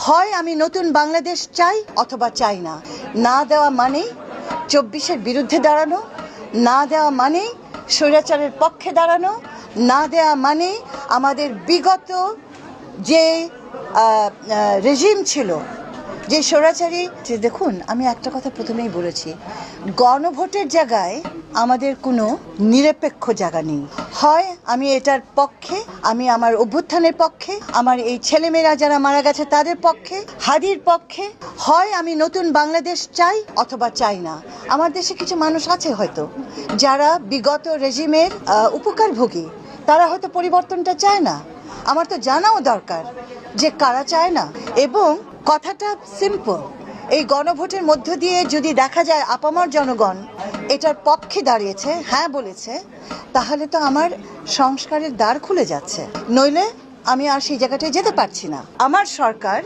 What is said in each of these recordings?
হয় আমি নতুন বাংলাদেশ চাই অথবা চাই না। না দেওয়া মানেই ২৪-এর বিরুদ্ধে দাঁড়ানো, না দেওয়া মানেই স্বৈরাচারের পক্ষে দাঁড়ানো, না দেওয়া মানেই আমাদের বিগত যে রেজিম ছিল, যে স্বৈরাচারী। দেখুন, আমি একটা কথা প্রথমেই বলেছি, গণভোটের জায়গায় আমাদের কোনো নিরপেক্ষ জায়গা নেই। হয় আমি এটার পক্ষে, আমি আমার অভ্যুত্থানের পক্ষে, আমার এই ছেলেমেয়েরা যারা মারা গেছে তাদের পক্ষে, হাদির পক্ষে। হয় আমি নতুন বাংলাদেশ চাই অথবা চাই না। আমার দেশে কিছু মানুষ আছে হয়তো যারা বিগত রেজিমের উপকারভোগী, তারা হয়তো পরিবর্তনটা চায় না। আমার তো জানাও দরকার যে কারা চায় না। এবং কথাটা সিম্পল, এই গণভোটের মধ্য দিয়ে যদি দেখা যায় আপামর জনগণ এটার পক্ষে দাঁড়িয়েছে, হ্যাঁ বলেছে, তাহলে তো আমার সংস্কারের দ্বার খুলে যাচ্ছে। নইলে আমি আর সেই জায়গাটায় যেতে পারছি না। আমার সরকার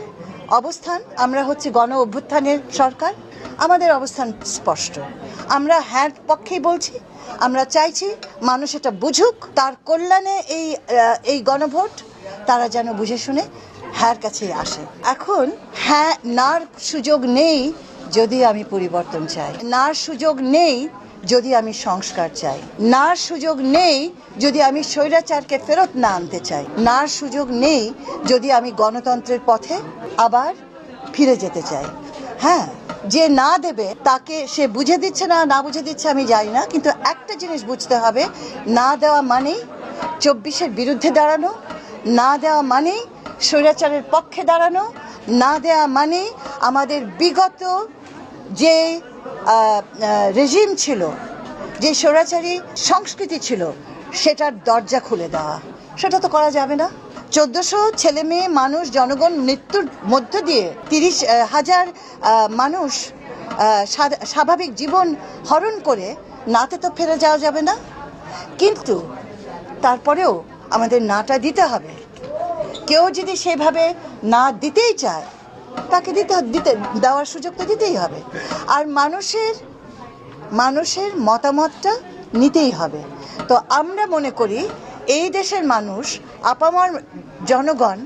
অবস্থান, আমরা হচ্ছে গণ অভ্যুত্থানের সরকার, আমাদের অবস্থান স্পষ্ট। আমরা হ্যাঁ পক্ষেই বলছি, আমরা চাইছি মানুষ এটা বুঝুক, তার কল্যাণে এই গণভোট তারা যেন বুঝে শুনে হ্যাঁ কাছে আসে। এখন হ্যাঁ নার সুযোগ নেই যদি আমি পরিবর্তন চাই, নার সুযোগ নেই যদি আমি সংস্কার চাই, নার সুযোগ নেই যদি আমি স্বৈরাচারকে ফেরত না আনতে চাই, নার সুযোগ নেই যদি আমি গণতন্ত্রের পথে আবার ফিরে যেতে চাই। হ্যাঁ, যে না দেবে তাকে সে বুঝে দিচ্ছে না বুঝে দিচ্ছে আমি জানি না, কিন্তু একটা জিনিস বুঝতে হবে, না দেওয়া মানেই ২৪-এর বিরুদ্ধে দাঁড়ানো, না দেওয়া মানেই স্বৈরাচারের পক্ষে দাঁড়ানো, না দেওয়া মানেই আমাদের বিগত যে রেজিম ছিল, যে স্বৈরাচারী সংস্কৃতি ছিল, সেটার দরজা খুলে দেওয়া। সেটা তো করা যাবে না। ১৪০০ ছেলে মেয়ে মানুষ, জনগণ মৃত্যুর মধ্য দিয়ে ৩০,০০০ মানুষ স্বাভাবিক জীবন হরণ করে নাতে তো ফিরে যাওয়া যাবে না। কিন্তু তারপরেও আমাদের নাটা দিতে হবে। কেউ যদি সেভাবে না দিতেই চায়, তাকে দেওয়ার সুযোগ তো দিতেই হবে। আর মানুষের মতামতটা নিতেই হবে। তো আমরা মনে করি এই দেশের মানুষ, আপামর জনগণ,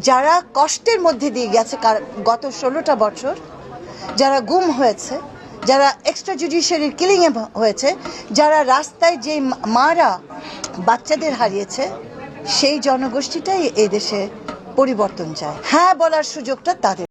যারা কষ্টের মধ্যে দিয়ে গেছে গত ১৬টা বছর, যারা গুম হয়েছে, যারা এক্সট্রা জুডিশিয়ারি কিলিংয়ে হয়েছে, যারা রাস্তায় যে মারা বাচ্চাদের হারিয়েছে, সেই জনগোষ্ঠীটাই এই দেশে পরিবর্তন চায়। হ্যাঁ বলার সুযোগটা তাদের।